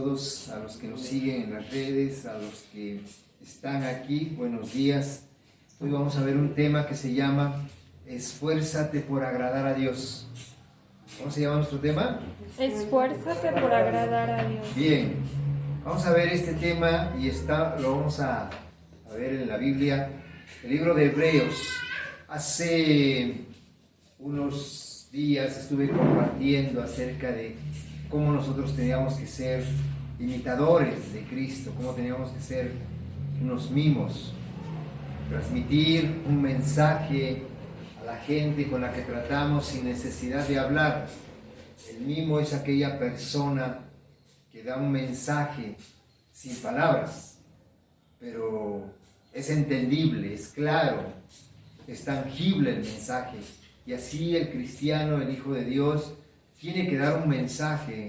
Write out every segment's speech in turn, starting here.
todos, a los que nos siguen en las redes, a los que están aquí, buenos días. Hoy vamos a ver un tema que se llama Esfuérzate por agradar a Dios. ¿Cómo se llama nuestro tema? Esfuérzate por agradar a Dios. Bien, vamos a ver este tema y lo vamos a ver en la Biblia, el libro de Hebreos. Hace unos días estuve compartiendo acerca de cómo nosotros teníamos que ser imitadores de Cristo, cómo teníamos que ser unos mimos, transmitir un mensaje a la gente con la que tratamos sin necesidad de hablar. El mimo es aquella persona que da un mensaje sin palabras, pero es entendible, es claro, es tangible el mensaje. Y así el cristiano, el Hijo de Dios, tiene que dar un mensaje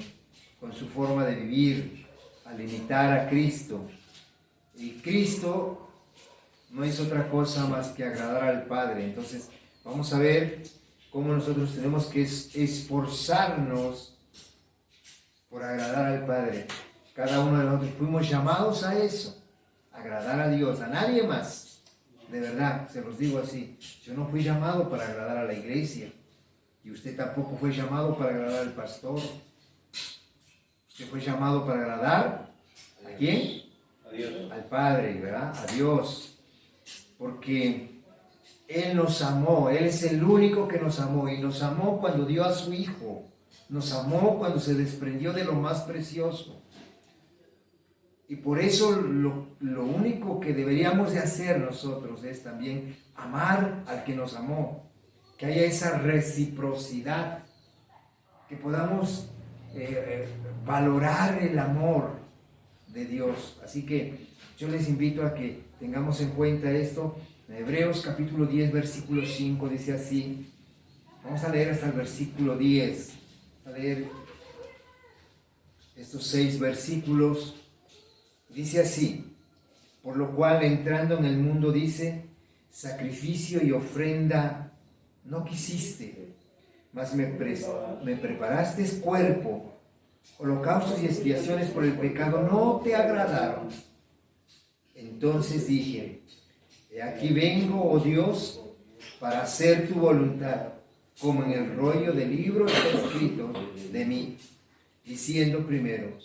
con su forma de vivir, al imitar a Cristo. Y Cristo no es otra cosa más que agradar al Padre. Entonces, vamos a ver cómo nosotros tenemos que esforzarnos por agradar al Padre. Cada uno de nosotros fuimos llamados a eso, agradar a Dios, a nadie más. De verdad, se los digo así. Yo no fui llamado para agradar a la iglesia. Y usted tampoco fue llamado para agradar al pastor. Usted fue llamado para agradar ¿a quién? A Dios. Al Padre, ¿verdad? A Dios. Porque Él nos amó, Él es el único que nos amó. Y nos amó cuando dio a su Hijo. Nos amó cuando se desprendió de lo más precioso. Y por eso lo único que deberíamos de hacer nosotros es también amar al que nos amó. Que haya esa reciprocidad, que podamos valorar el amor de Dios. Así que yo les invito a que tengamos en cuenta esto. En Hebreos capítulo 10, versículo 5 dice así. Vamos a leer hasta el versículo 10. A leer estos 6 versículos. Dice así: por lo cual entrando en el mundo dice, sacrificio y ofrenda no quisiste, mas me preparaste cuerpo, holocaustos y expiaciones por el pecado no te agradaron. Entonces dije, he aquí vengo, oh Dios, para hacer tu voluntad, como en el rollo del libro está escrito de mí, diciendo primero,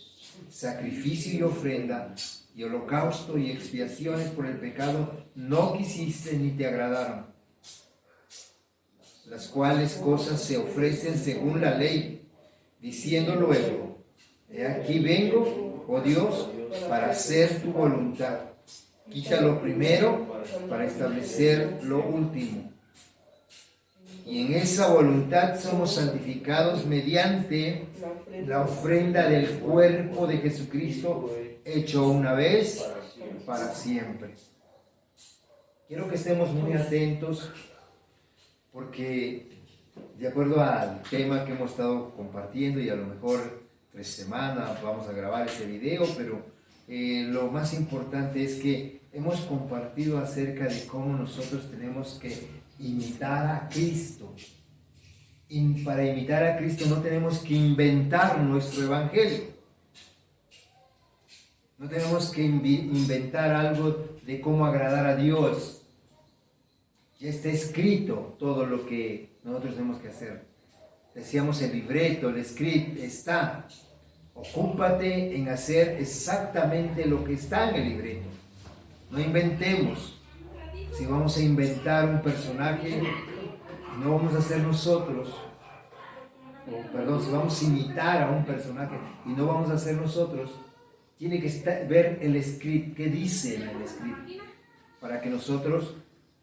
sacrificio y ofrenda, y holocausto y expiaciones por el pecado no quisiste ni te agradaron. Las cuales cosas se ofrecen según la ley, diciendo luego, he aquí vengo, oh Dios, para hacer tu voluntad. Quita lo primero para establecer lo último. Y en esa voluntad somos santificados mediante la ofrenda del cuerpo de Jesucristo, hecho una vez para siempre. Quiero que estemos muy atentos, porque de acuerdo al tema que hemos estado compartiendo, y a lo mejor 3 semanas vamos a grabar ese video, pero lo más importante es que hemos compartido acerca de cómo nosotros tenemos que imitar a Cristo. Y para imitar a Cristo no tenemos que inventar nuestro evangelio. No tenemos que inventar algo de cómo agradar a Dios. Ya está escrito todo lo que nosotros tenemos que hacer. Decíamos el libreto, el script está. Ocúpate en hacer exactamente lo que está en el libreto. No inventemos. Si vamos a inventar un personaje, no vamos a ser nosotros. Si vamos a imitar a un personaje y no vamos a ser nosotros, tiene que ver el script, qué dice en el script, para que nosotros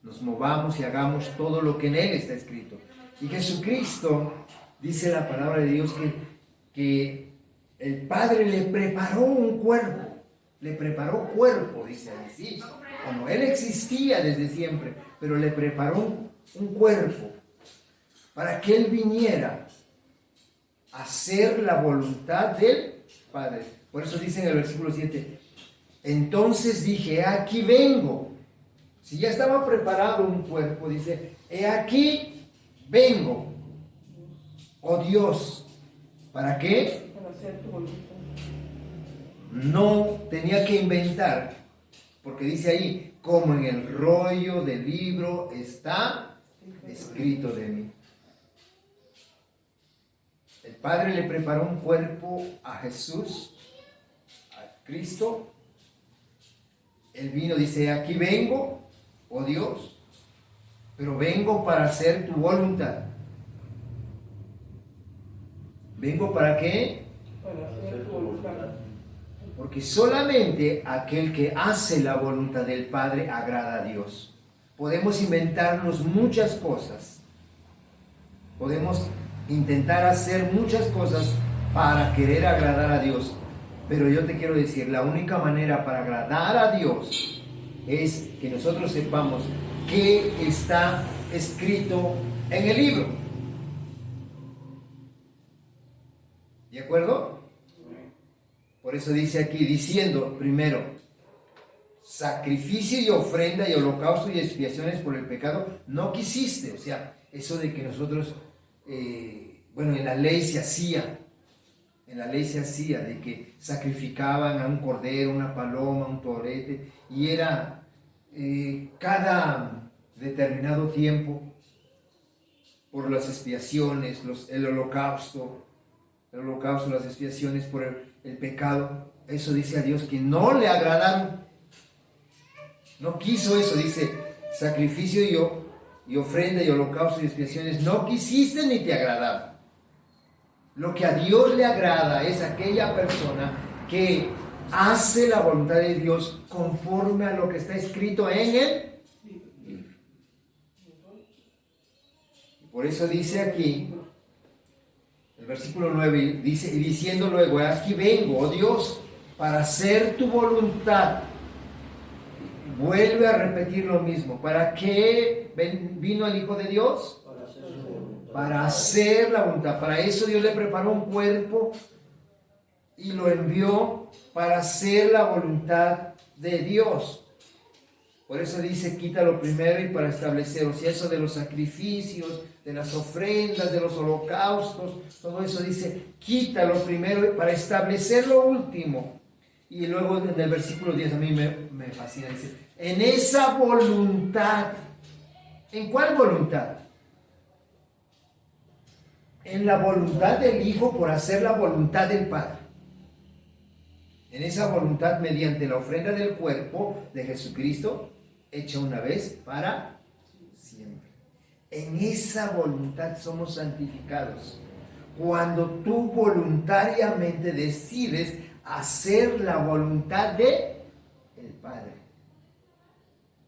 nos movamos y hagamos todo lo que en él está escrito. Y Jesucristo, dice la palabra de Dios, que el Padre le preparó un cuerpo. Le preparó cuerpo, dice así. Como él existía desde siempre, pero le preparó un cuerpo para que él viniera a hacer la voluntad del Padre. Por eso dice en el versículo 7, entonces dije, aquí vengo. Si ya estaba preparado un cuerpo, dice, he aquí vengo, oh Dios. ¿Para qué? Para hacer tu voluntad. no tenía que inventar, porque dice ahí, como en el rollo del libro está escrito de mí. El Padre le preparó un cuerpo a Jesús, a Cristo. Él vino, dice, aquí vengo, oh Dios, pero vengo para hacer tu voluntad. ¿Vengo para qué? Para hacer tu voluntad. Porque solamente aquel que hace la voluntad del Padre agrada a Dios. Podemos inventarnos muchas cosas. Podemos intentar hacer muchas cosas para querer agradar a Dios. Pero yo te quiero decir, la única manera para agradar a Dios es que nosotros sepamos qué está escrito en el libro. ¿De acuerdo? Por eso dice aquí, diciendo primero, sacrificio y ofrenda y holocausto y expiaciones por el pecado, no quisiste. O sea, eso de que nosotros, en la ley se hacía, de que sacrificaban a un cordero, una paloma, un torete, y era cada determinado tiempo por las expiaciones, el holocausto, las expiaciones por el pecado. Eso dice a Dios que no le agradaron. No quiso eso, dice, sacrificio y ofrenda y holocausto y expiaciones, no quisiste ni te agradaron. Lo que a Dios le agrada es aquella persona que hace la voluntad de Dios conforme a lo que está escrito en él. Por eso dice aquí, el versículo 9, dice, y diciendo luego, aquí vengo, oh Dios, para hacer tu voluntad. Vuelve a repetir lo mismo. ¿Para qué vino el Hijo de Dios? Para hacer la voluntad. Para eso Dios le preparó un cuerpo y lo envió para hacer la voluntad de Dios. Por eso dice, quítalo primero y para establecer. O sea, eso de los sacrificios, de las ofrendas, de los holocaustos, todo eso dice, quítalo primero para establecer lo último. Y luego en el versículo 10 a mí me fascina, dice, en esa voluntad. ¿En cuál voluntad? En la voluntad del Hijo por hacer la voluntad del Padre. En esa voluntad mediante la ofrenda del cuerpo de Jesucristo, hecha una vez para siempre. En esa voluntad somos santificados. Cuando tú voluntariamente decides hacer la voluntad de el Padre.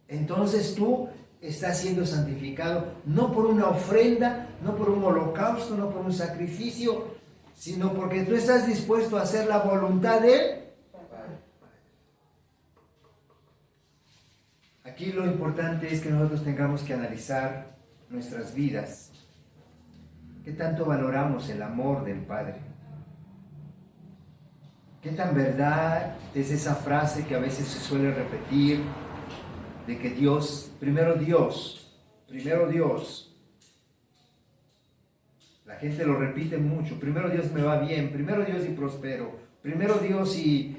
Entonces tú estás siendo santificado no por una ofrenda, no por un holocausto, no por un sacrificio, sino porque tú estás dispuesto a hacer la voluntad de él. Aquí lo importante es que nosotros tengamos que analizar nuestras vidas. ¿Qué tanto valoramos el amor del Padre? ¿Qué tan verdad es esa frase que a veces se suele repetir de que Dios, primero Dios? La gente lo repite mucho, primero Dios me va bien, primero Dios y prospero, primero Dios y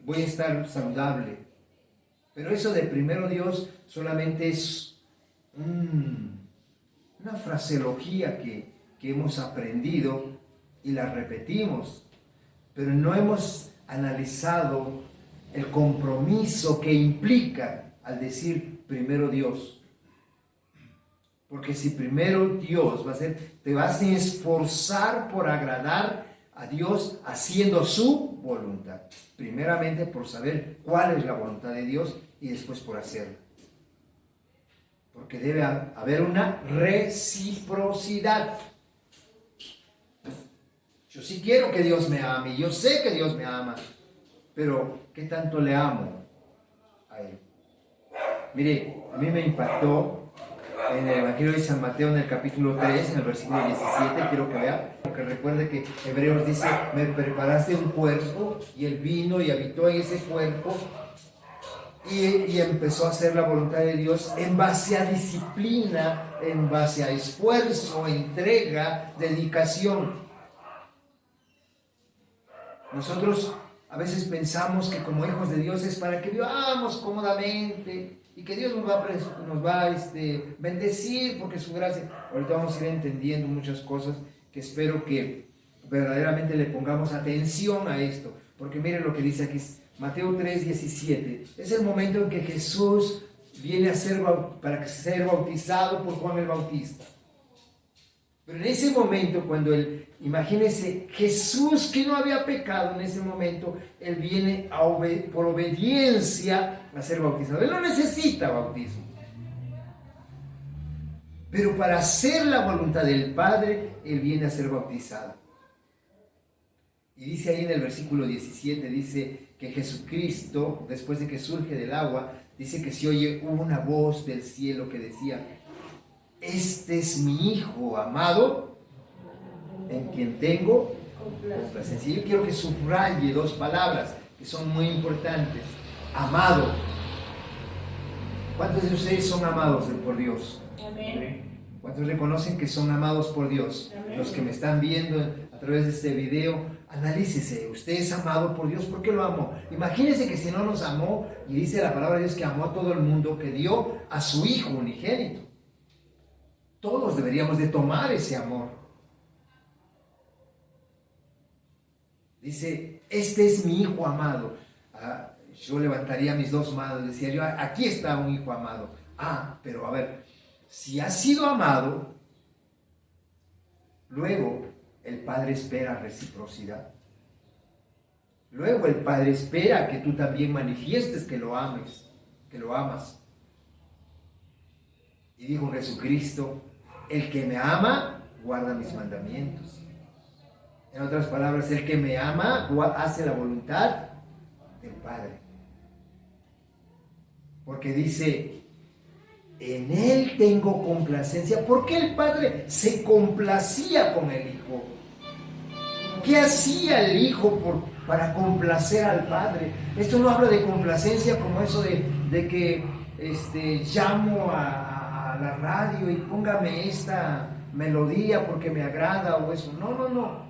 voy a estar saludable. Pero eso de primero Dios solamente es una fraseología que hemos aprendido y la repetimos, pero no hemos analizado el compromiso que implica al decir primero Dios. Porque si primero Dios te vas a esforzar por agradar a Dios haciendo su voluntad. Primeramente por saber cuál es la voluntad de Dios y después por hacerla. Porque debe haber una reciprocidad. Yo sí quiero que Dios me ame, yo sé que Dios me ama, pero ¿qué tanto le amo a Él? Mire, a mí me impactó en el Evangelio de San Mateo, en el capítulo 3, en el versículo 17, quiero que vea, porque recuerde que Hebreos dice, me preparaste un cuerpo, y Él vino y habitó en ese cuerpo, y empezó a hacer la voluntad de Dios en base a disciplina, en base a esfuerzo, entrega, dedicación. Nosotros a veces pensamos que como hijos de Dios es para que vivamos cómodamente y que Dios nos va a bendecir porque su gracia. Ahorita vamos a ir entendiendo muchas cosas que espero que verdaderamente le pongamos atención a esto. Porque miren lo que dice aquí, Mateo 3:17. Es el momento en que Jesús viene para ser bautizado por Juan el Bautista. Pero en ese momento, cuando imagínense, Jesús que no había pecado en ese momento, él viene por obediencia a ser bautizado. Él no necesita bautismo. Pero para hacer la voluntad del Padre, él viene a ser bautizado. Y dice ahí en el versículo 17, dice que Jesucristo, después de que surge del agua, dice que se oye una voz del cielo que decía: este es mi Hijo amado, en quien tengo complacencia. Yo quiero que subraye dos palabras que son muy importantes. Amado. ¿Cuántos de ustedes son amados por Dios? Amén. ¿Cuántos reconocen que son amados por Dios? Amén. Los que me están viendo a través de este video, analícese. ¿Usted es amado por Dios? ¿Por qué lo amó? Imagínese que si no nos amó, y dice la palabra de Dios que amó a todo el mundo, que dio a su Hijo unigénito. Todos deberíamos de tomar ese amor. Dice, este es mi Hijo amado. Yo levantaría mis dos manos, decía yo, aquí está un Hijo amado. Pero a ver, si has sido amado, luego el Padre espera reciprocidad. Luego el Padre espera que tú también manifiestes que lo ames, que lo amas. Y dijo Jesucristo: el que me ama, guarda mis mandamientos. En otras palabras, el que me ama, hace la voluntad del Padre. Porque dice, en Él tengo complacencia. ¿Por qué el Padre se complacía con el Hijo? ¿Qué hacía el Hijo para complacer al Padre? Esto no habla de complacencia como eso de que llamo a la radio y póngame esta melodía porque me agrada o eso. No.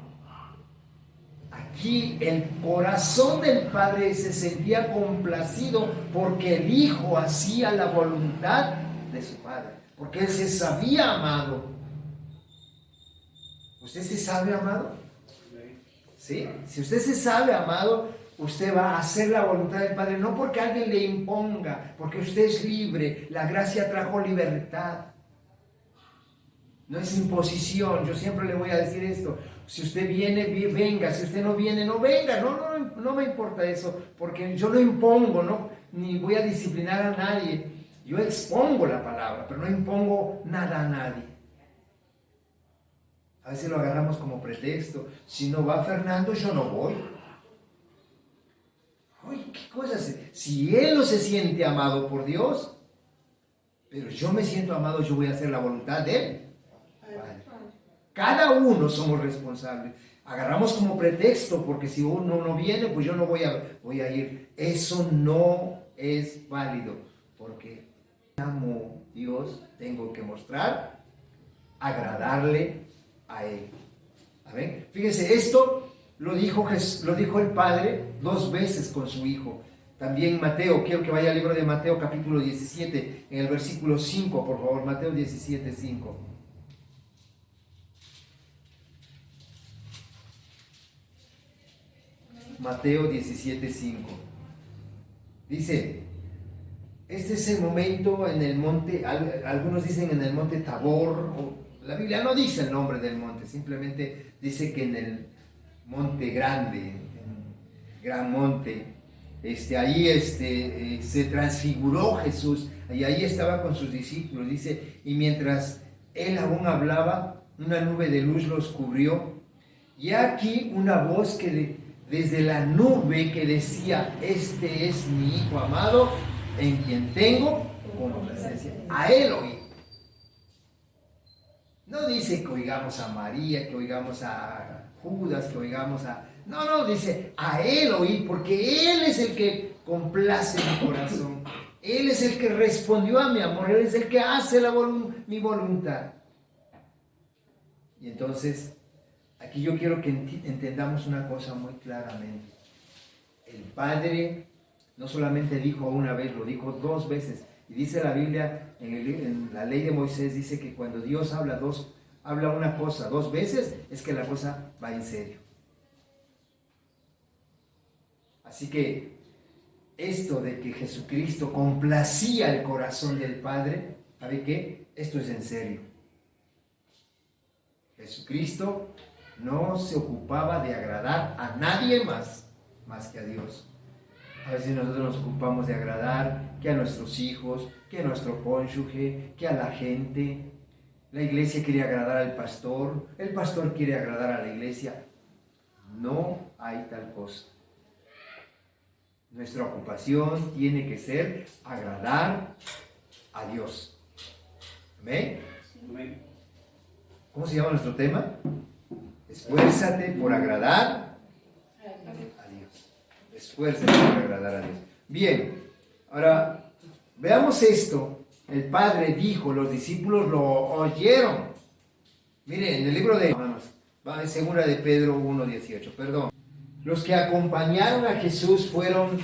Aquí el corazón del Padre se sentía complacido porque el Hijo hacía la voluntad de su Padre, porque Él se sabía amado. ¿Usted se sabe amado? ¿Sí? Si usted se sabe amado, usted va a hacer la voluntad del Padre, no porque alguien le imponga, porque usted es libre. La gracia trajo libertad. No es imposición. Yo siempre le voy a decir esto: si usted viene, venga; si usted no viene, no venga. No me importa eso, porque yo no impongo, ni voy a disciplinar a nadie. Yo expongo la palabra, pero no impongo nada a nadie. A veces lo agarramos como pretexto. Si no va Fernando, yo no voy. Uy, qué cosas. Si él no se siente amado por Dios, pero yo me siento amado, yo voy a hacer la voluntad de él. Cada uno somos responsables. Agarramos como pretexto, porque si uno no viene, pues yo no voy a ir. Eso no es válido, porque amo a Dios, tengo que mostrar, agradarle a Él. Amén. Fíjense, esto lo dijo el Padre 2 veces con su Hijo. También Mateo, quiero que vaya al libro de Mateo capítulo 17, en el versículo 5, por favor. Mateo 17, 5. Mateo 17, 5. Dice, este es el momento en el monte, algunos dicen en el monte Tabor, la Biblia no dice el nombre del monte, simplemente dice que en el monte grande, en gran monte, ahí se transfiguró Jesús, y ahí estaba con sus discípulos. Dice, y mientras él aún hablaba, una nube de luz los cubrió, y aquí una voz desde la nube que decía: este es mi Hijo amado, en quien tengo complacencia. A Él oí. No dice que oigamos a María, que oigamos a Judas, que oigamos a... No, dice a Él oí, porque Él es el que complace mi corazón. Él es el que respondió a mi amor. Él es el que hace mi voluntad. Y entonces aquí yo quiero que entendamos una cosa muy claramente. El Padre no solamente dijo una vez, lo dijo 2 veces. Y dice la Biblia, en la ley de Moisés, dice que cuando Dios habla una cosa 2 veces, es que la cosa va en serio. Así que esto de que Jesucristo complacía el corazón del Padre, ¿sabe qué? Esto es en serio. Jesucristo no se ocupaba de agradar a nadie más que a Dios. A veces nosotros nos ocupamos de agradar que a nuestros hijos, que a nuestro cónyuge, que a la gente. La iglesia quiere agradar al pastor, el pastor quiere agradar a la iglesia. No hay tal cosa. Nuestra ocupación tiene que ser agradar a Dios. ¿Amén? Amén. ¿Cómo se llama nuestro tema? Esfuérzate por agradar a Dios. Esfuérzate por agradar a Dios. Bien, ahora veamos esto. El Padre dijo, los discípulos lo oyeron. Miren, en el libro de va en segunda de Pedro 1:18, perdón. Los que acompañaron a Jesús fueron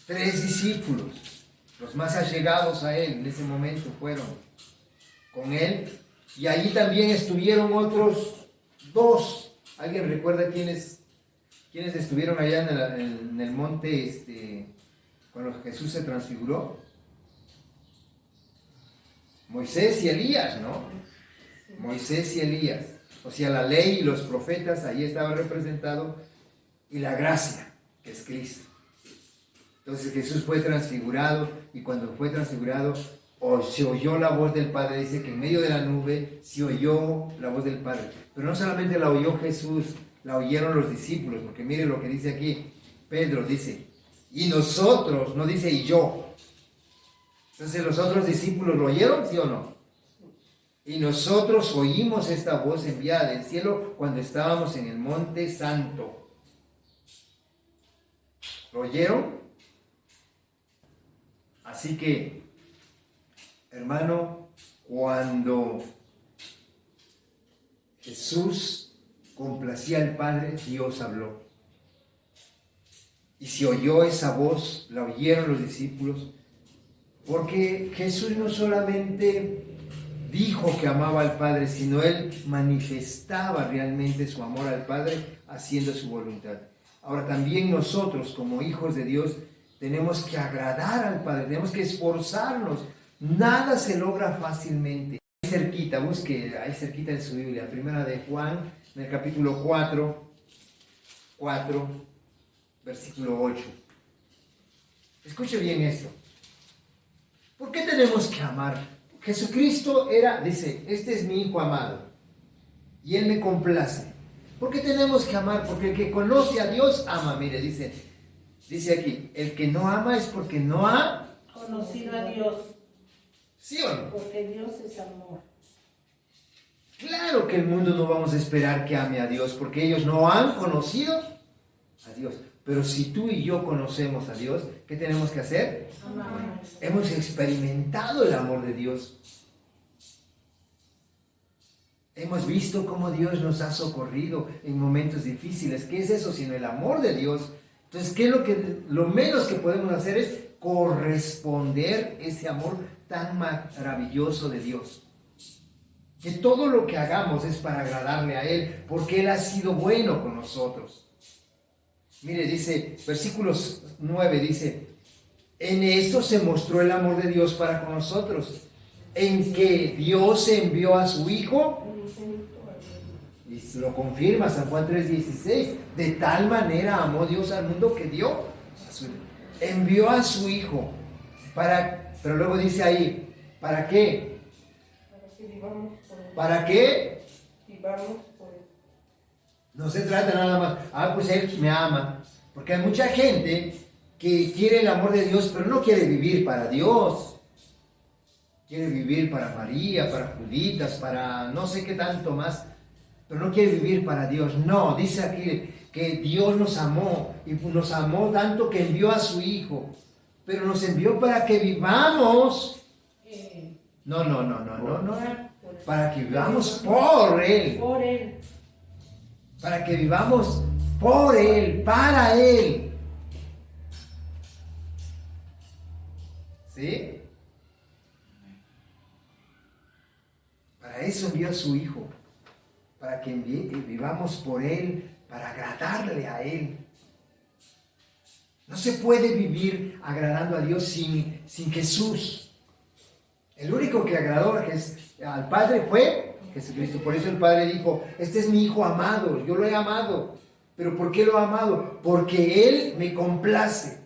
3 discípulos, los más allegados a él en ese momento fueron con él, y allí también estuvieron otros 2. ¿Alguien recuerda quiénes estuvieron allá en el monte cuando Jesús se transfiguró? Moisés y Elías, ¿no? Moisés y Elías. O sea, la ley y los profetas, ahí estaba representado, y la gracia, que es Cristo. Entonces Jesús fue transfigurado, y cuando fue transfigurado, se oyó la voz del Padre. Dice que en medio de la nube se oyó la voz del Padre. Pero no solamente la oyó Jesús, la oyeron los discípulos, porque mire lo que dice aquí. Pedro dice, y nosotros, no dice y yo. Entonces los otros discípulos lo oyeron, ¿sí o no? Y nosotros oímos esta voz enviada del cielo cuando estábamos en el monte santo. ¿Lo oyeron? Así que, hermano, cuando Jesús complacía al Padre, Dios habló. Y se oyó esa voz, la oyeron los discípulos, porque Jesús no solamente dijo que amaba al Padre, sino Él manifestaba realmente su amor al Padre haciendo su voluntad. Ahora también nosotros como hijos de Dios tenemos que agradar al Padre, tenemos que esforzarnos. Nada se logra fácilmente. Ahí cerquita, busque ahí cerquita en su Biblia, primera de Juan, en el capítulo 4, versículo 8. Escuche bien esto. ¿Por qué tenemos que amar? Jesucristo dice, este es mi Hijo amado, y Él me complace. ¿Por qué tenemos que amar? Porque el que conoce a Dios ama. Mire, dice aquí, el que no ama es porque no ha conocido a Dios. ¿Sí o no? Porque Dios es amor. Claro que el mundo no vamos a esperar que ame a Dios, porque ellos no han conocido a Dios. Pero si tú y yo conocemos a Dios, ¿qué tenemos que hacer? Amar. Hemos experimentado el amor de Dios. Hemos visto cómo Dios nos ha socorrido en momentos difíciles. ¿Qué es eso sino el amor de Dios? Entonces, ¿qué es lo menos que podemos hacer es corresponder ese amor tan maravilloso de Dios? Que todo lo que hagamos es para agradarle a Él, porque Él ha sido bueno con nosotros. Mire, dice, versículos 9, dice, en esto se mostró el amor de Dios para con nosotros, en que Dios envió a su Hijo, y lo confirma San Juan 3:16, de tal manera amó Dios al mundo que envió a su Hijo, pero luego dice ahí, ¿para qué? ¿Para qué? No se trata nada más, pues Él me ama, porque hay mucha gente que quiere el amor de Dios, pero no quiere vivir para Dios. Quiere vivir para María, para Juditas, para no sé qué tanto más, pero no quiere vivir para Dios. No, dice aquí que Dios nos amó, y nos amó tanto que envió a su Hijo, pero nos envió para que vivamos. No. para que vivamos por Él. Por Él. Para que vivamos por Él, para Él. ¿Sí? Para eso envió a su Hijo. Para que vivamos por Él, para agradarle a Él. No se puede vivir agradando a Dios sin Jesús. El único que agradó al Padre fue Jesucristo. Por eso el Padre dijo, este es mi Hijo amado, yo lo he amado. ¿Pero por qué lo he amado? Porque Él me complace.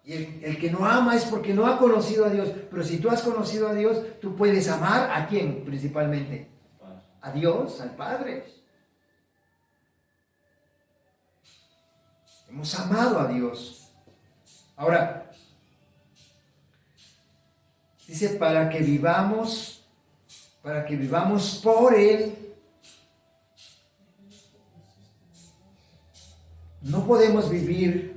Y el que no ama es porque no ha conocido a Dios. Pero si tú has conocido a Dios, tú puedes amar ¿a quién principalmente? A Dios, al Padre. Hemos amado a Dios. Ahora, dice para que vivamos por Él. No podemos vivir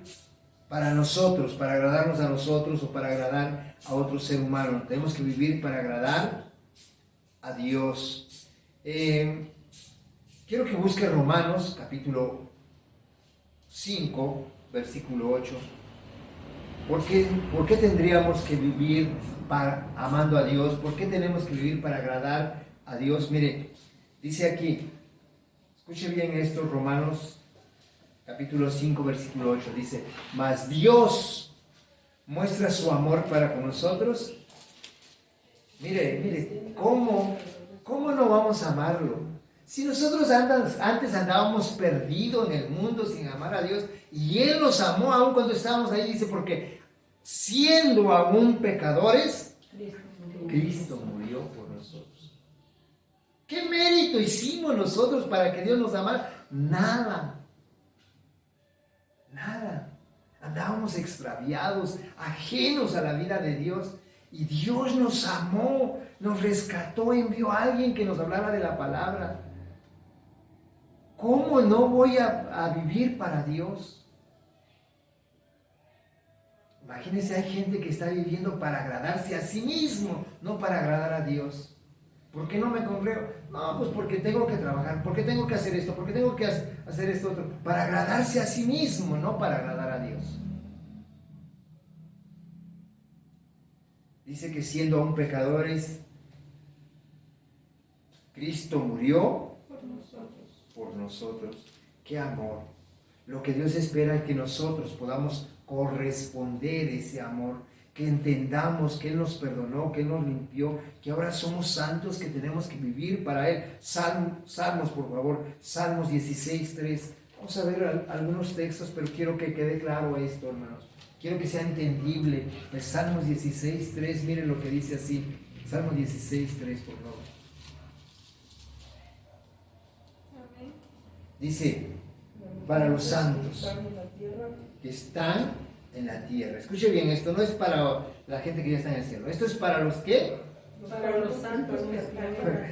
para nosotros, para agradarnos a nosotros o para agradar a otro ser humano. Tenemos que vivir para agradar a Dios. Quiero que busque Romanos capítulo 5, versículo 8. ¿Por qué tendríamos que vivir amando a Dios? ¿Por qué tenemos que vivir para agradar a Dios? Mire, dice aquí, escuche bien esto, Romanos capítulo 5, versículo 8, dice, mas Dios muestra su amor para con nosotros. Mire, ¿cómo no vamos a amarlo? Si nosotros antes andábamos perdidos en el mundo sin amar a Dios, y Él nos amó aún cuando estábamos ahí, dice, porque siendo aún pecadores, Cristo murió por nosotros. ¿Qué mérito hicimos nosotros para que Dios nos amara? Nada. Andábamos extraviados, ajenos a la vida de Dios, y Dios nos amó, nos rescató, envió a alguien que nos hablara de la palabra. ¿Cómo no voy a vivir para Dios? Imagínense, hay gente que está viviendo para agradarse a sí mismo, no para agradar a Dios. ¿Por qué no me congrego? No, pues porque tengo que trabajar, porque tengo que hacer esto, porque tengo que hacer esto otro. Para agradarse a sí mismo, no para agradar a Dios. Dice que siendo aún pecadores, Cristo murió por nosotros. ¡Qué amor! Lo que Dios espera es que nosotros podamos corresponder ese amor, que entendamos que Él nos perdonó, que Él nos limpió, que ahora somos santos, que tenemos que vivir para Él. Salmos, por favor, Salmos 16:3. Vamos a ver algunos textos, pero quiero que quede claro esto, hermanos. Quiero que sea entendible. El Salmos 16:3, miren lo que dice así. Salmos 16:3, por favor. Dice, para los santos que están en la tierra. Escuche bien, esto no es para la gente que ya está en el cielo. Esto es para los que... Para los santos que están en la tierra.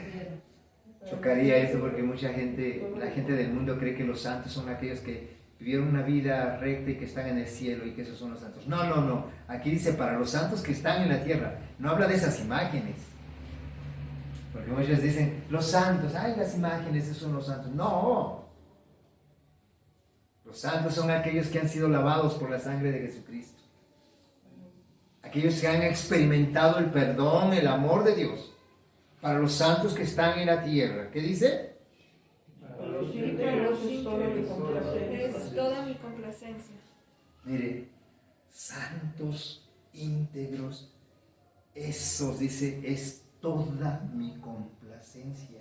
Chocaría esto porque mucha gente, la gente del mundo cree que los santos son aquellos que vivieron una vida recta y que están en el cielo y que esos son los santos. No. Aquí dice para los santos que están en la tierra. No habla de esas imágenes. Porque muchos dicen, los santos, ay, las imágenes, esos son los santos. No. Los santos son aquellos que han sido lavados por la sangre de Jesucristo. Aquellos que han experimentado el perdón, el amor de Dios. Para los santos que están en la tierra. ¿Qué dice? Es toda mi complacencia. Mire, santos, íntegros, esos, dice, es toda mi complacencia.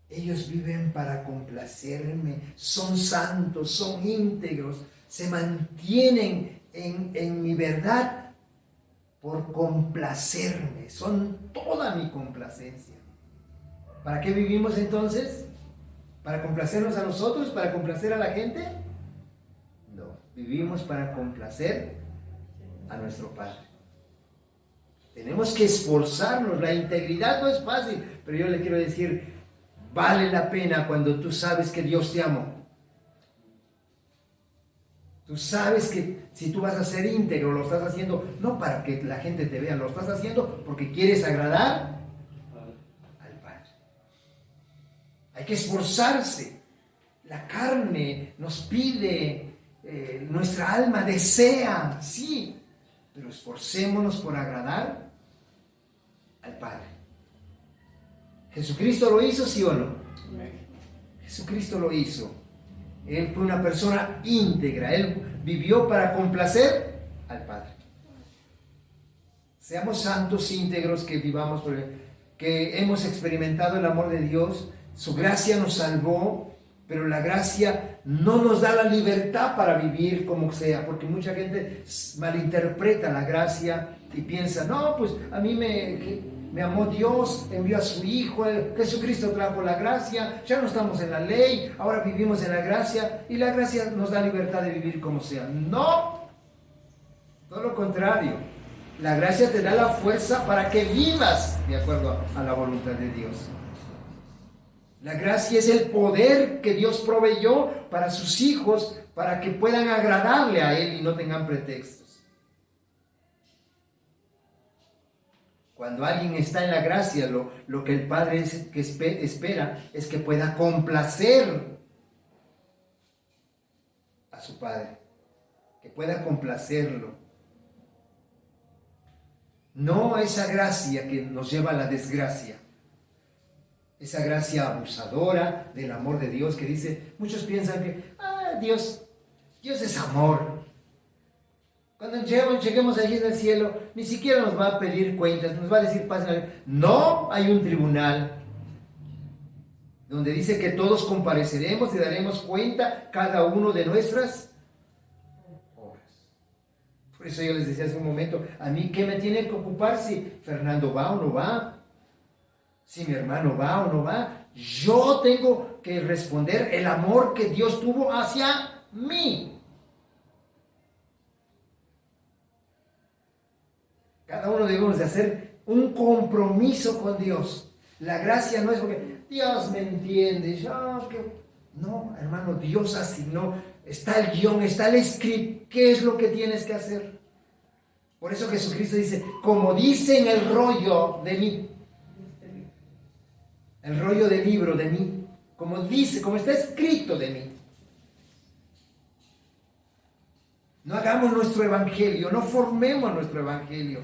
Ellos viven para complacerme, son santos, son íntegros, se mantienen en mi verdad por complacerme, son toda mi complacencia. ¿Para qué vivimos entonces? ¿Para complacernos a nosotros? ¿Para complacer a la gente? No, vivimos para complacer a nuestro Padre. Tenemos que esforzarnos, la integridad no es fácil, pero yo le quiero decir, vale la pena cuando tú sabes que Dios te amó. Tú sabes que si tú vas a ser íntegro, lo estás haciendo no para que la gente te vea, lo estás haciendo porque quieres agradar al Padre. Hay que esforzarse. La carne nos pide, nuestra alma desea, sí, pero esforcémonos por agradar al Padre. ¿Jesucristo lo hizo, sí o no? Jesucristo lo hizo. Él fue una persona íntegra. Él vivió para complacer al Padre. Seamos santos, íntegros, que vivamos, que hemos experimentado el amor de Dios. Su gracia nos salvó, pero la gracia no nos da la libertad para vivir como sea, porque mucha gente malinterpreta la gracia y piensa, no, pues a mí me amó Dios, envió a su Hijo, Jesucristo trajo la gracia, ya no estamos en la ley, ahora vivimos en la gracia y la gracia nos da libertad de vivir como sea. No, todo lo contrario, la gracia te da la fuerza para que vivas de acuerdo a la voluntad de Dios. La gracia es el poder que Dios proveyó para sus hijos, para que puedan agradarle a Él y no tengan pretextos. Cuando alguien está en la gracia, lo que el Padre espera es que pueda complacer a su Padre, que pueda complacerlo. No esa gracia que nos lleva a la desgracia, esa gracia abusadora del amor de Dios que dice, muchos piensan que Dios es amor. Cuando lleguemos allí en el cielo, ni siquiera nos va a pedir cuentas, nos va a decir paz. No, hay un tribunal donde dice que todos compareceremos y daremos cuenta cada uno de nuestras obras. Por eso yo les decía hace un momento, a mí ¿qué me tiene que ocupar si Fernando va o no va? Si mi hermano va o no va. Yo tengo que responder el amor que Dios tuvo hacia mí. Cada uno debemos de hacer un compromiso con Dios. La gracia no es porque Dios me entiende. No, hermano, Dios asignó. Está el guión, está el script. ¿Qué es lo que tienes que hacer? Por eso Jesucristo dice, como dice en el rollo de mí. El rollo del libro de mí. Como dice, como está escrito de mí. No hagamos nuestro evangelio, no formemos nuestro evangelio.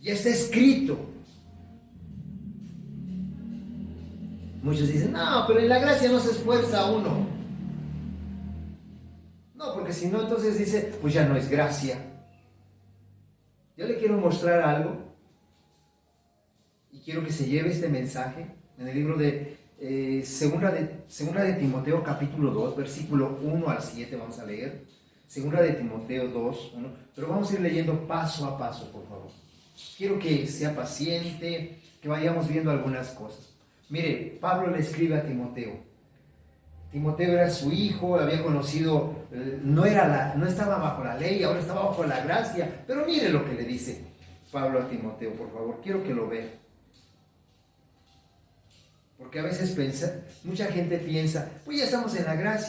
Ya está escrito. Muchos dicen, no, pero en la gracia no se esfuerza uno. No, porque si no, entonces dice, pues ya no es gracia. Yo le quiero mostrar algo y quiero que se lleve este mensaje en el libro de Segunda de Timoteo capítulo 2, versículo 1 al 7, vamos a leer. Segunda de Timoteo 2, 1, pero vamos a ir leyendo paso a paso, por favor. Quiero que sea paciente, que vayamos viendo algunas cosas. Mire, Pablo le escribe a Timoteo. Timoteo era su hijo, había conocido, no estaba bajo la ley, ahora estaba bajo la gracia. Pero mire lo que le dice Pablo a Timoteo, por favor, quiero que lo vea. Porque a veces mucha gente piensa, pues ya estamos en la gracia,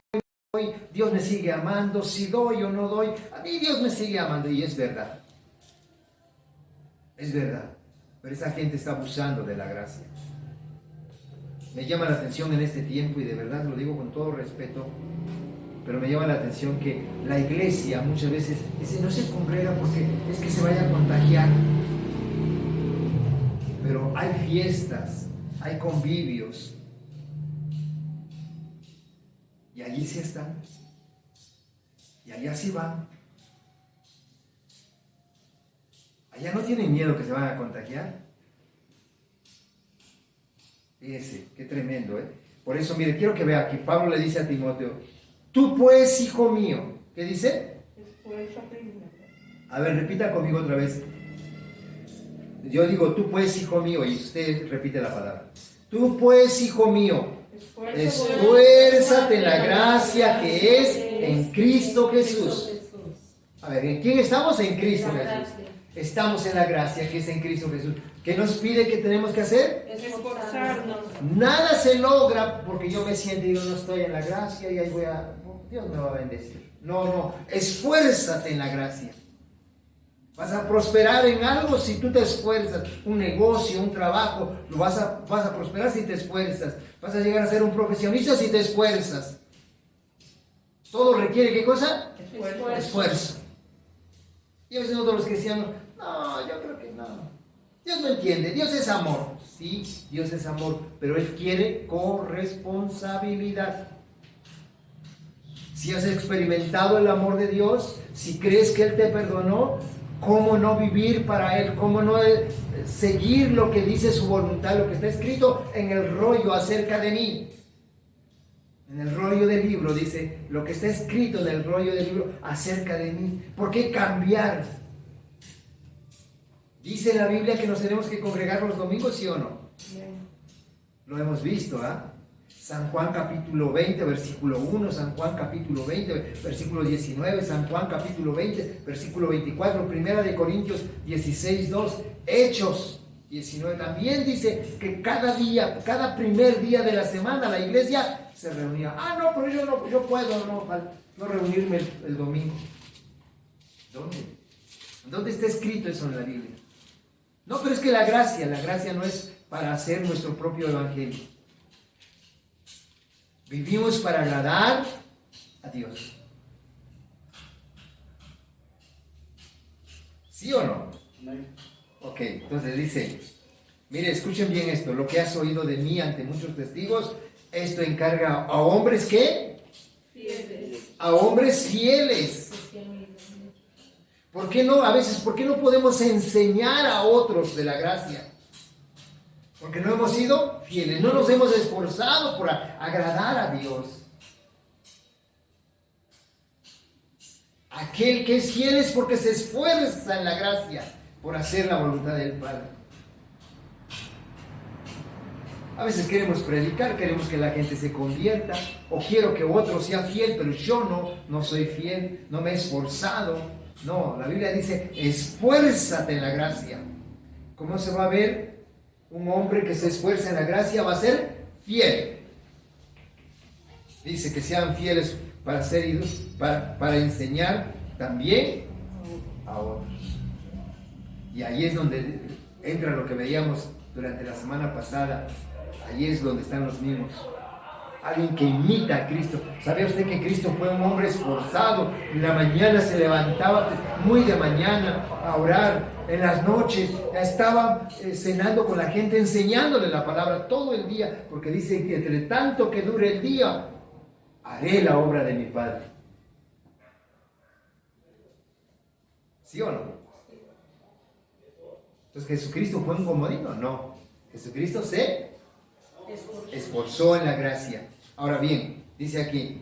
hoy Dios me sigue amando, si doy o no doy, a mí Dios me sigue amando, y es verdad. Es verdad, pero esa gente está abusando de la gracia. Me llama la atención en este tiempo, y de verdad lo digo con todo respeto, pero me llama la atención que la iglesia muchas veces dice, no se congrega porque es que se vaya a contagiar. Pero hay fiestas, hay convivios, y allí sí están, y allá sí van. Allá no tienen miedo que se van a contagiar. Fíjese, qué tremendo, ¿eh? Por eso, mire, quiero que vea aquí, Pablo le dice a Timoteo, tú pues, hijo mío, ¿qué dice? A ver, repita conmigo otra vez. Yo digo, tú pues, hijo mío, y usted repite la palabra. Tú pues, hijo mío, esfuérzate en la gracia que es en Cristo Jesús. A ver, ¿en quién estamos? En Cristo Jesús. Estamos en la gracia que es en Cristo Jesús. ¿Qué nos pide que tenemos que hacer? Esforzarnos. Nada se logra porque yo me siento y digo, no estoy en la gracia y ahí Dios me va a bendecir. No, esfuérzate en la gracia. Vas a prosperar en algo si tú te esfuerzas. Un negocio, un trabajo, vas a prosperar si te esfuerzas. Vas a llegar a ser un profesionista si te esfuerzas. Todo requiere, ¿qué cosa? Esfuerzo. Y a veces nosotros los cristianos, no, yo creo que no. Dios no entiende, Dios es amor. Sí, Dios es amor, pero Él quiere corresponsabilidad. Si has experimentado el amor de Dios, si crees que Él te perdonó, ¿cómo no vivir para Él? ¿Cómo no seguir lo que dice su voluntad, lo que está escrito en el rollo acerca de mí? En el rollo del libro dice, lo que está escrito en el rollo del libro acerca de mí. ¿Por qué cambiar? Dice la Biblia que nos tenemos que congregar los domingos, ¿sí o no? Lo hemos visto, ¿ah? San Juan capítulo 20, versículo 1, San Juan capítulo 20, versículo 19, San Juan capítulo 20, versículo 24, Primera de Corintios 16, 2, Hechos 19. También dice que cada día, cada primer día de la semana la iglesia se reunía. No, pero yo puedo no reunirme el domingo. ¿Dónde? ¿Dónde está escrito eso en la Biblia? No, pero es que la gracia no es para hacer nuestro propio evangelio. Vivimos para agradar a Dios. ¿Sí o no? Ok, entonces dice, mire, escuchen bien esto, lo que has oído de mí ante muchos testigos, esto encarga a hombres ¿qué? Fieles. A hombres fieles. ¿Por qué no? A veces, ¿por qué no podemos enseñar a otros de la gracia? Porque no hemos sido fieles, no nos hemos esforzado por agradar a Dios. Aquel que es fiel es porque se esfuerza en la gracia por hacer la voluntad del Padre. A veces queremos predicar, queremos que la gente se convierta, o quiero que otro sea fiel, pero yo no soy fiel, no me he esforzado. No, la Biblia dice, esfuérzate en la gracia. ¿Cómo se va a ver? Un hombre que se esfuerza en la gracia va a ser fiel. Dice que sean fieles para enseñar también a otros. Y ahí es donde entra lo que veíamos durante la semana pasada. Ahí es donde están los mismos. Alguien que imita a Cristo. ¿Sabía usted que Cristo fue un hombre esforzado? En la mañana se levantaba muy de mañana a orar. En las noches estaba cenando con la gente, enseñándole la palabra todo el día, porque dice que entre tanto que dure el día, haré la obra de mi Padre. ¿Sí o no? Entonces, ¿Jesucristo fue un comodino? No. Jesucristo se esforzó en la gracia. Ahora bien, dice aquí,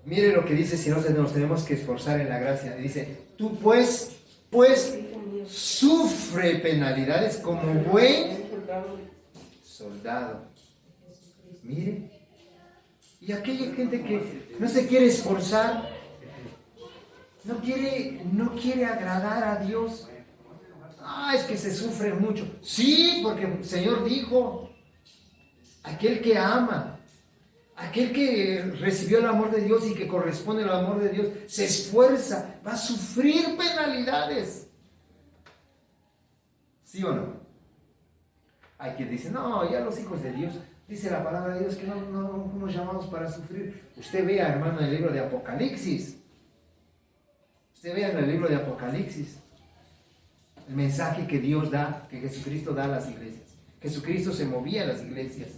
mire lo que dice, si no nos tenemos que esforzar en la gracia. Dice, tú pues sufre penalidades como buen soldado. Mire, y aquella gente que no se quiere esforzar, no quiere agradar a Dios. Es que se sufre mucho. Sí, porque el Señor dijo, aquel que ama, aquel que recibió el amor de Dios y que corresponde al amor de Dios, se esfuerza, va a sufrir penalidades. ¿Sí o no? Hay quien dice, no, ya los hijos de Dios, dice la palabra de Dios que no fuimos llamados para sufrir. Usted vea, hermano, en el libro de Apocalipsis. Usted vea en el libro de Apocalipsis el mensaje que Dios da, que Jesucristo da a las iglesias. Jesucristo se movía a las iglesias.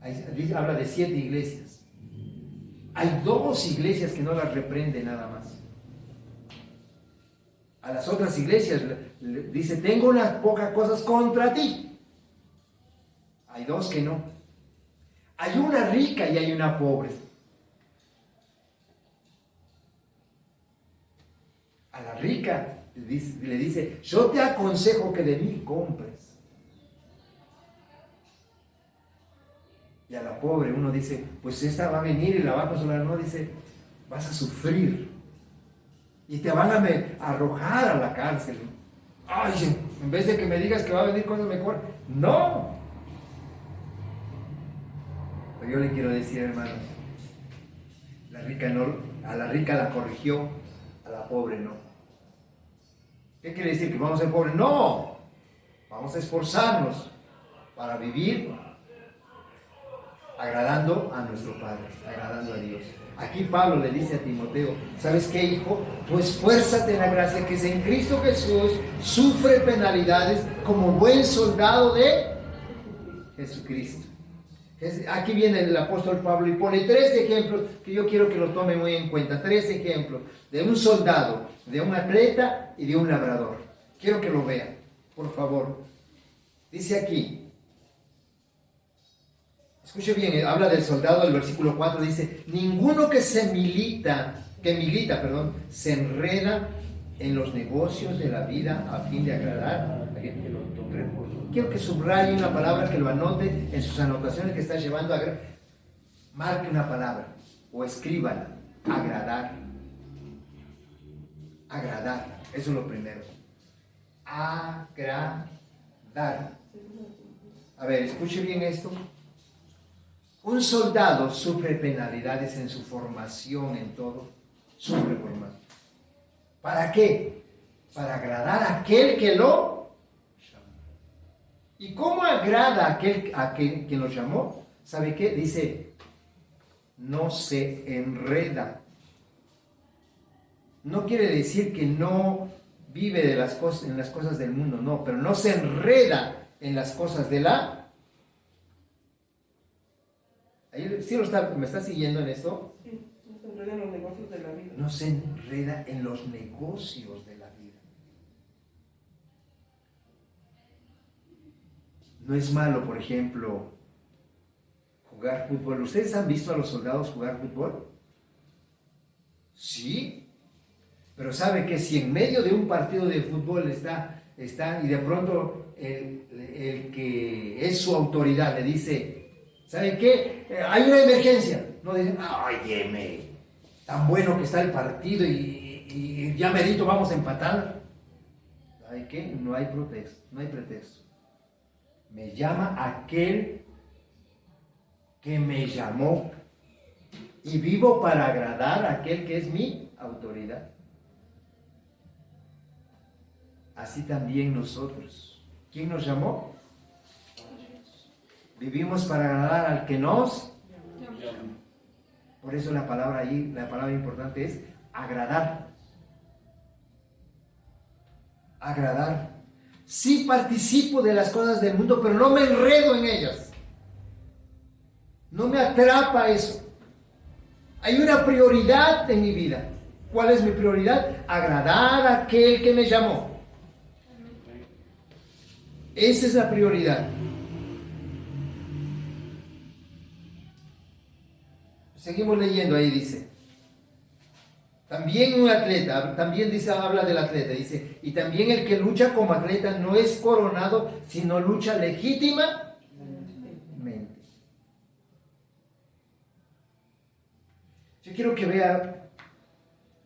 Ahí habla de 7 iglesias. Hay 2 iglesias que no las reprende nada más. A las otras iglesias dice, tengo unas pocas cosas contra ti. Hay 2 que no. Hay una rica y hay una pobre. A la rica le dice, yo te aconsejo que de mí compres. Y a la pobre uno dice, pues esta va a venir y la va a consolar. No, dice, vas a sufrir. y te van a arrojar a la cárcel. Ay, en vez de que me digas que va a venir cosas mejor, no. Pero yo le quiero decir, hermanos, a la rica la corrigió, a la pobre no. ¿Qué quiere decir? ¿Que vamos a ser pobres? No, vamos a esforzarnos para vivir agradando a nuestro Padre, agradando a Dios. Aquí Pablo le dice a Timoteo, ¿sabes qué, hijo? Tú esfuérzate en la gracia que es en Cristo Jesús, sufre penalidades como buen soldado de Jesucristo. Aquí viene el apóstol Pablo y pone 3 ejemplos que yo quiero que lo tomen muy en cuenta. 3 ejemplos de un soldado, de un atleta y de un labrador. Quiero que lo vean, por favor. Dice aquí, escuche bien, habla del soldado, el versículo 4 dice, ninguno que milita, se enreda en los negocios de la vida a fin de agradar a quien que lo tome. Quiero que subraye una palabra, que lo anote en sus anotaciones que está llevando a... Marque una palabra o escríbala. Agradar. Agradar. Eso es lo primero. Agradar. A ver, escuche bien esto. Un soldado sufre penalidades en su formación, en todo. Sufre formación. ¿Para qué? Para agradar a aquel que lo... ¿Y cómo agrada a aquel que lo llamó? ¿Sabe qué? Dice, no se enreda. No quiere decir que no vive en las cosas del mundo, no, pero no se enreda en las cosas de la... ¿Sí me está siguiendo en esto? Sí, no se enreda en los negocios de la vida. No se enreda en los negocios de la vida. No es malo, por ejemplo, jugar fútbol. ¿Ustedes han visto a los soldados jugar fútbol? Sí. Pero ¿sabe que si en medio de un partido de fútbol está y de pronto el que es su autoridad le dice, ¿sabe qué? Hay una emergencia. No dicen, óyeme, tan bueno que está el partido y ya merito, vamos a empatar. ¿Sabe qué? No hay pretexto. Me llama aquel que me llamó y vivo para agradar a aquel que es mi autoridad. Así también nosotros. ¿Quién nos llamó? Vivimos para agradar al que nos llama. Por eso la palabra importante es agradar. Agradar. Sí participo de las cosas del mundo, pero no me enredo en ellas. No me atrapa eso. Hay una prioridad en mi vida. ¿Cuál es mi prioridad? Agradar a aquel que me llamó. Esa es la prioridad. Seguimos leyendo, ahí dice. También un atleta, habla del atleta, dice, y también el que lucha como atleta no es coronado, sino lucha legítimamente. Yo quiero que vea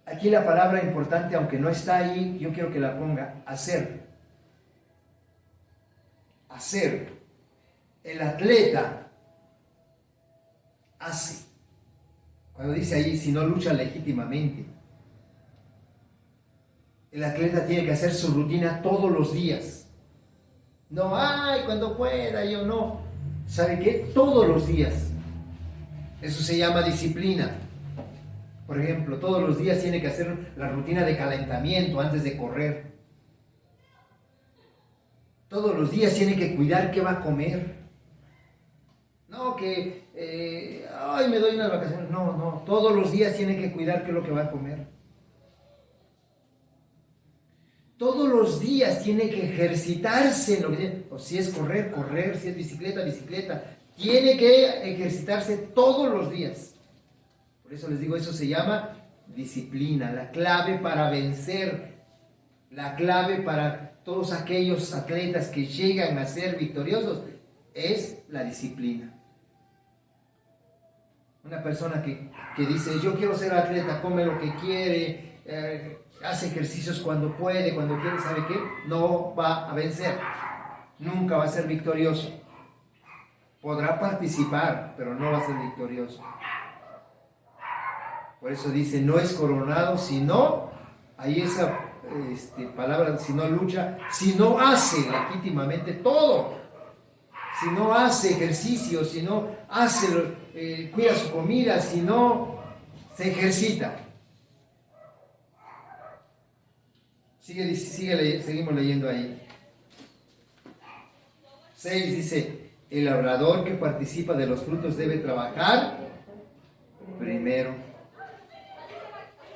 aquí la palabra importante, aunque no está ahí, yo quiero que la ponga, hacer. Hacer. El atleta hace. Cuando dice ahí, si no lucha legítimamente. El atleta tiene que hacer su rutina todos los días. No, cuando pueda, yo no. ¿Sabe qué? Todos los días. Eso se llama disciplina. Por ejemplo, todos los días tiene que hacer la rutina de calentamiento antes de correr. Todos los días tiene que cuidar qué va a comer. No, que, me doy unas vacaciones. No, todos los días tiene que cuidar qué es lo que va a comer. Todos los días tiene que ejercitarse en lo que o si es correr, si es bicicleta. Tiene que ejercitarse todos los días. Por eso les digo, eso se llama disciplina. La clave para vencer, la clave para todos aquellos atletas que llegan a ser victoriosos es la disciplina. Una persona que dice, yo quiero ser atleta, come lo que quiere, hace ejercicios cuando puede, cuando quiere, ¿sabe qué? No va a vencer. Nunca va a ser victorioso. Podrá participar, pero no va a ser victorioso. Por eso dice, no es coronado, sino, ahí esa palabra, si no lucha, si no hace legítimamente todo. Si no hace ejercicio, si no hace, cuida su comida, si no se ejercita. Seguimos leyendo ahí. 6 dice, el labrador que participa de los frutos debe trabajar primero.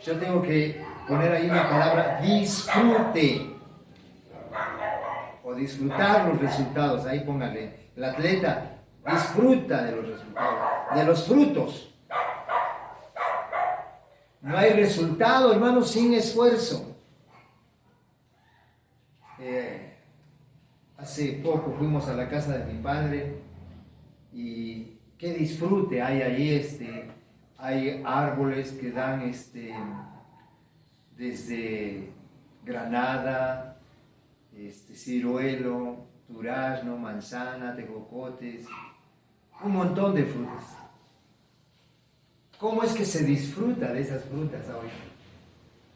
Yo tengo que poner ahí una palabra, disfrute. O disfrutar los resultados. Ahí póngale. El atleta disfruta de los resultados, de los frutos. No hay resultado, hermano, sin esfuerzo. Hace poco fuimos a la casa de mi padre y qué disfrute hay ahí. Hay árboles que dan desde granada, ciruelo, durazno, manzana, tejocotes, un montón de frutas. ¿Cómo es que se disfruta de esas frutas hoy?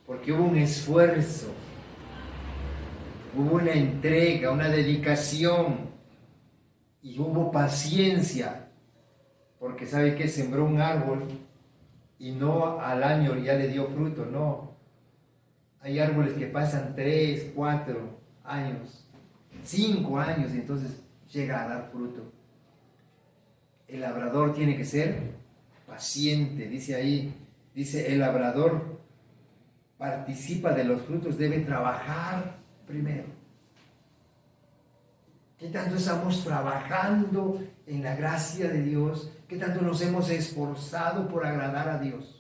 Porque hubo un esfuerzo, hubo una entrega, una dedicación y hubo paciencia, porque sabe que sembró un árbol y no al año ya le dio fruto, no. Hay árboles que pasan 3, 4 años, 5 años y entonces llega a dar fruto. El labrador tiene que ser paciente, dice ahí, dice el labrador participa de los frutos, debe trabajar primero. ¿Qué tanto estamos trabajando en la gracia de Dios? ¿Qué tanto nos hemos esforzado por agradar a Dios?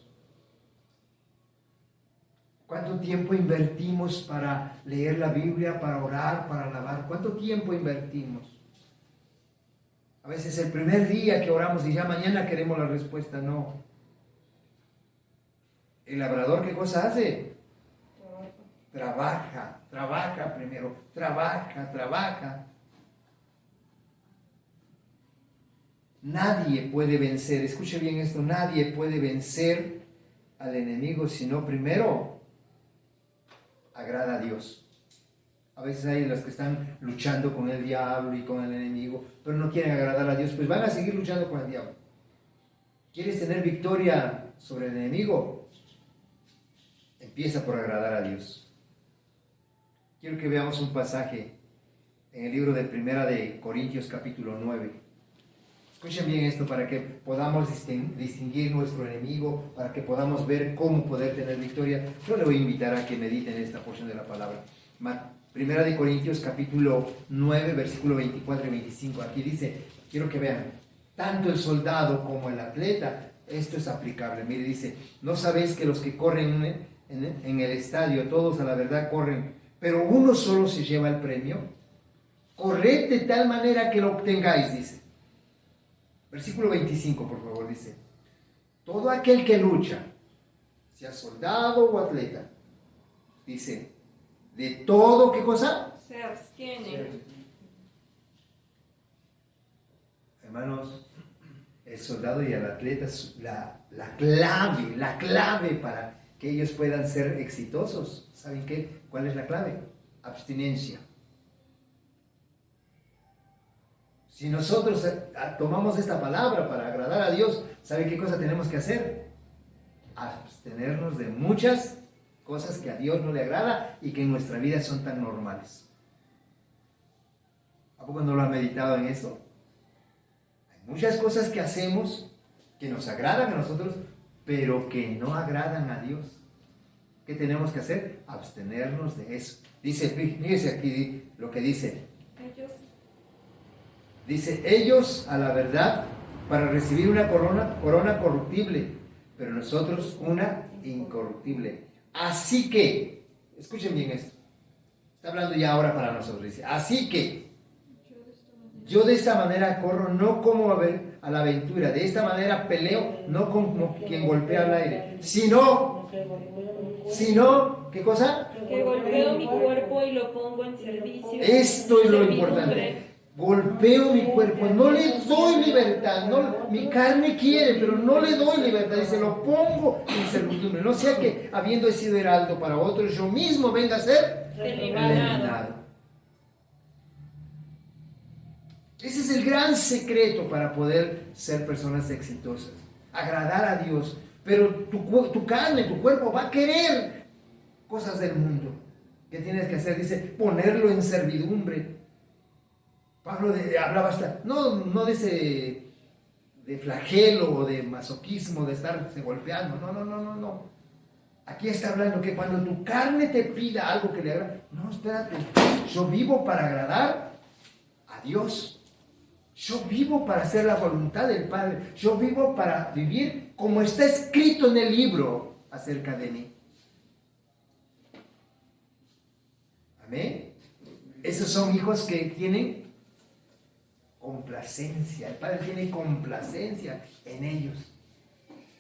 ¿Cuánto tiempo invertimos para leer la Biblia, para orar, para alabar? ¿Cuánto tiempo invertimos? A veces el primer día que oramos y ya mañana queremos la respuesta, no. El labrador, ¿qué cosa hace? Trabaja primero, trabaja. Nadie puede vencer, escuche bien esto, nadie puede vencer al enemigo si no primero agrada a Dios. A veces hay los que están luchando con el diablo y con el enemigo, pero no quieren agradar a Dios, pues van a seguir luchando con el diablo. ¿Quieres tener victoria sobre el enemigo? Empieza por agradar a Dios. Quiero que veamos un pasaje en el libro de Primera de Corintios capítulo 9. Escuchen bien esto para que podamos distinguir nuestro enemigo, para que podamos ver cómo poder tener victoria. Yo le voy a invitar a que mediten esta porción de la palabra. Primera de Corintios capítulo 9, versículo 24 y 25. Aquí dice, quiero que vean, tanto el soldado como el atleta, esto es aplicable. Mire, dice, ¿no sabéis que los que corren en el estadio, todos a la verdad corren, pero uno solo se lleva el premio? Corred de tal manera que lo obtengáis, dice. Versículo 25, por favor, dice, todo aquel que lucha, sea soldado o atleta, dice, de todo, ¿qué cosa? Se abstiene. Hermanos, el soldado y el atleta es la clave para que ellos puedan ser exitosos. ¿Saben qué? ¿Cuál es la clave? Abstinencia. Si nosotros tomamos esta palabra para agradar a Dios, ¿sabe qué cosa tenemos que hacer? Abstenernos de muchas cosas que a Dios no le agrada y que en nuestra vida son tan normales. ¿A poco no lo ha meditado en eso? Hay muchas cosas que hacemos que nos agradan a nosotros, pero que no agradan a Dios. ¿Qué tenemos que hacer? Abstenernos de eso. Dice, fíjese aquí lo que dice. Dice, ellos a la verdad para recibir una corona corruptible, pero nosotros una incorruptible. Así que, escuchen bien esto, está hablando ya ahora para nosotros, dice, así que yo de esta manera corro no como a la aventura. De esta manera peleo no como quien golpea al aire, sino, ¿qué cosa? Que golpeo mi cuerpo y lo pongo en servicio. Esto es lo servidumbre. importante. Golpeo mi cuerpo, no le doy libertad, mi carne quiere, pero no le doy libertad, dice, lo pongo en servidumbre, no sea que habiendo sido heraldo para otros, yo mismo venga a ser eliminado. Ese es el gran secreto para poder ser personas exitosas, agradar a Dios, pero tu carne, tu cuerpo va a querer cosas del mundo. ¿Qué tienes que hacer? Dice, ponerlo en servidumbre. Pablo hablaba hasta, no de ese de flagelo o de masoquismo, de estarse golpeando, no. Aquí está hablando que cuando tu carne te pida algo que le agrade, no, espérate, yo vivo para agradar a Dios, yo vivo para hacer la voluntad del Padre, yo vivo para vivir como está escrito en el libro acerca de mí. Amén. Esos son hijos que tienen complacencia, el Padre tiene complacencia en ellos.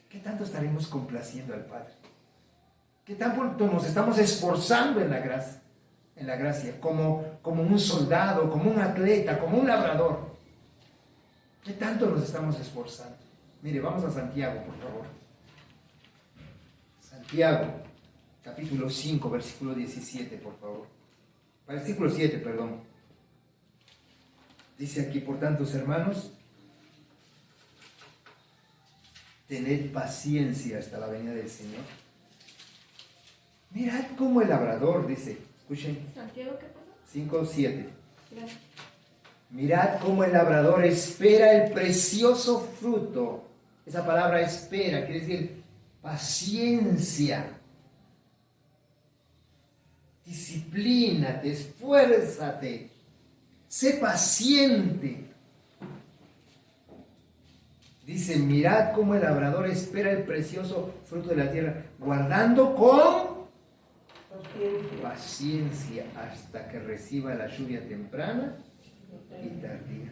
¿Qué tanto estaremos complaciendo al Padre? ¿Qué tanto nos estamos esforzando en la gracia, como un soldado, como un atleta, como un labrador? ¿Qué tanto nos estamos esforzando? Mire, vamos a Santiago, por favor. Santiago, capítulo 5, versículo 17, por favor. Versículo 7, perdón. Dice aquí, por tanto, hermanos, tened paciencia hasta la venida del Señor. Mirad cómo el labrador, dice, escuchen, ¿Santiago qué pasó? 5:7. Gracias. Mirad cómo el labrador espera el precioso fruto. Esa palabra espera quiere decir paciencia. Disciplínate, esfuérzate. Sé paciente. Dice, mirad cómo el labrador espera el precioso fruto de la tierra, guardando con paciencia hasta que reciba la lluvia temprana y tardía.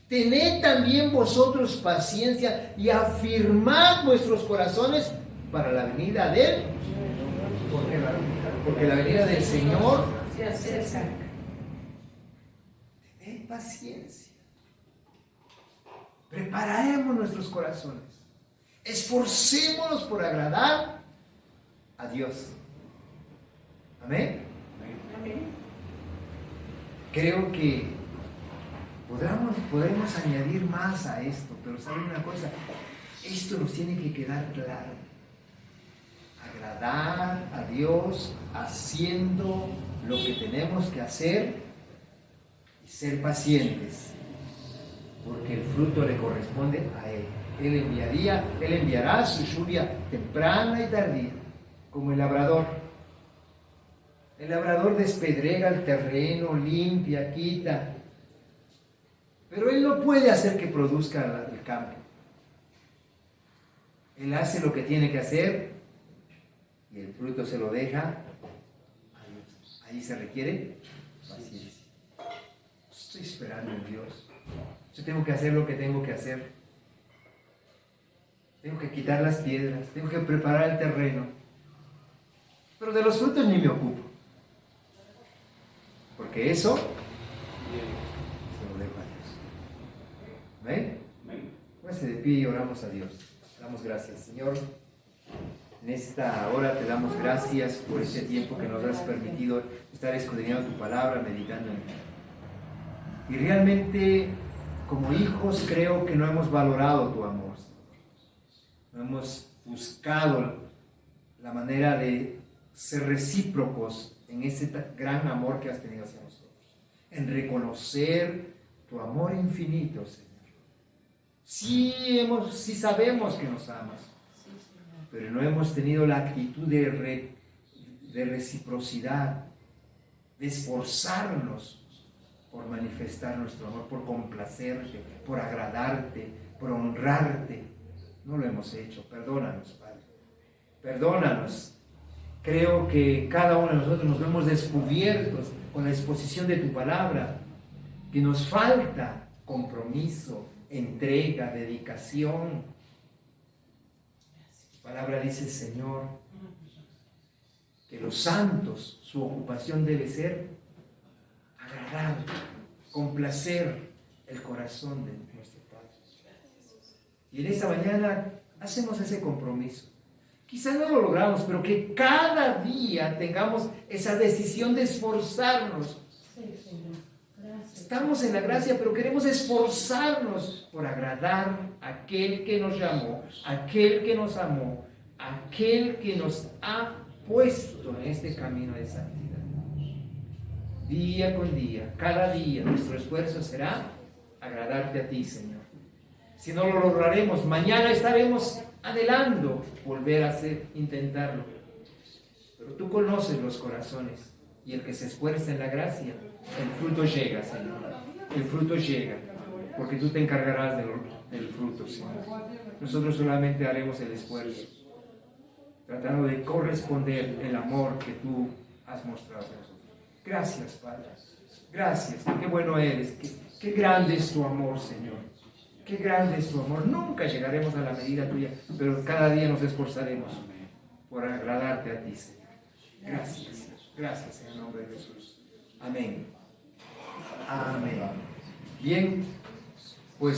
Tened también vosotros paciencia y afirmad vuestros corazones para la venida de él, porque la venida del Señor Se acerca. Tened paciencia. Preparemos nuestros corazones. Esforcémonos por agradar a Dios. Amén. Creo que podremos añadir más a esto, pero ¿saben una cosa? Esto nos tiene que quedar claro. Agradar a Dios haciendo lo que tenemos que hacer y ser pacientes, porque el fruto le corresponde a Él. Él enviará su lluvia temprana y tardía, como el labrador. El labrador despedrega el terreno, limpia, quita, pero él no puede hacer que produzca el campo. Él hace lo que tiene que hacer y el fruto se lo deja a Dios. Ahí se requiere paciencia. Estoy esperando en Dios. Yo tengo que hacer lo que tengo que hacer. Tengo que quitar las piedras, tengo que preparar el terreno. Pero de los frutos ni me ocupo. Porque eso se lo dejo a Dios. ¿Amén? Póngase de pie y oramos a Dios. Damos gracias, Señor. En esta hora te damos gracias por este tiempo que nos has permitido estar escudriñando tu palabra, meditando en ti. Y realmente, como hijos, creo que no hemos valorado tu amor. No hemos buscado la manera de ser recíprocos en ese gran amor que has tenido hacia nosotros. En reconocer tu amor infinito, Señor. Sí sabemos que nos amas, pero no hemos tenido la actitud de reciprocidad, de esforzarnos por manifestar nuestro amor, por complacerte, por agradarte, por honrarte. No lo hemos hecho. Perdónanos, Padre. Perdónanos. Creo que cada uno de nosotros nos vemos descubiertos con la exposición de tu palabra, que nos falta compromiso, entrega, dedicación. La palabra dice, Señor, que los santos, su ocupación debe ser agradar, complacer el corazón de nuestro Padre. Y en esta mañana hacemos ese compromiso. Quizás no lo logramos, pero que cada día tengamos esa decisión de esforzarnos. Sí, Señor. Gracias. Estamos en la gracia, pero queremos esforzarnos por agradar a aquel que nos llamó, aquel que nos amó, aquel que nos ha puesto en este camino de santidad. Día con día, cada día, nuestro esfuerzo será agradarte a ti, Señor. Si no lo lograremos, mañana estaremos anhelando volver a intentarlo. Pero tú conoces los corazones y el que se esfuerza en la gracia, el fruto llega, Señor. El fruto llega, porque tú te encargarás del fruto, Señor. Nosotros solamente haremos el esfuerzo, tratando de corresponder el amor que tú has mostrado a nosotros. Gracias, Padre. Gracias. Qué bueno eres. Qué grande es tu amor, Señor. Qué grande es tu amor. Nunca llegaremos a la medida tuya, pero cada día nos esforzaremos por agradarte a ti, Señor. Gracias. Gracias en el nombre de Jesús. Amén. Amén. Bien.